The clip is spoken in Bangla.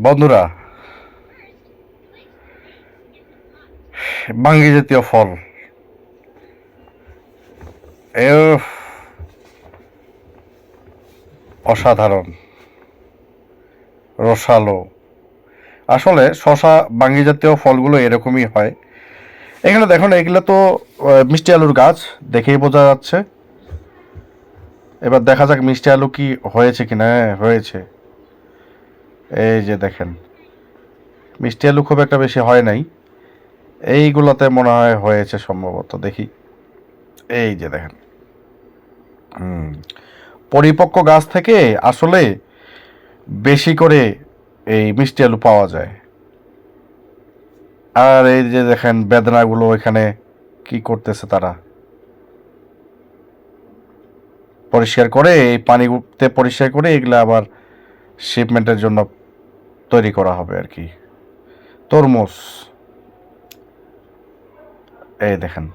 বন্ধুরা, বাঙ্গি জাতীয় ফল এ অসাধারণ, রসালো। আসলে শশা বাঙ্গি জাতীয় ফলগুলো এরকমই হয়। এখানে দেখুন, এগুলো তো মিষ্টি আলুর গাছ, দেখেই বোঝা যাচ্ছে। এবার দেখা যাক মিষ্টি আলু কি হয়েছে কিনা। হ্যাঁ, হয়েছে। এই যে দেখেন, মিষ্টি আলু খুব একটা বেশি হয় নাই, এইগুলোতে মনে হয় হয়েছে সম্ভবত। দেখি, এই যে দেখেন। হুম, পরিপক্ক গাছ থেকে আসলে বেশি করে এই মিষ্টি আলু পাওয়া যায়। আর এই যে দেখেন বেদনাগুলো এখানে কি করতেছে তারা, পরিষ্কার করে এই পানিতে পরিষ্কার করে এগুলা আবার শিপমেন্টের জন্য তৈরি করা হবে আর কি। তরমুজ, এই দেখেন।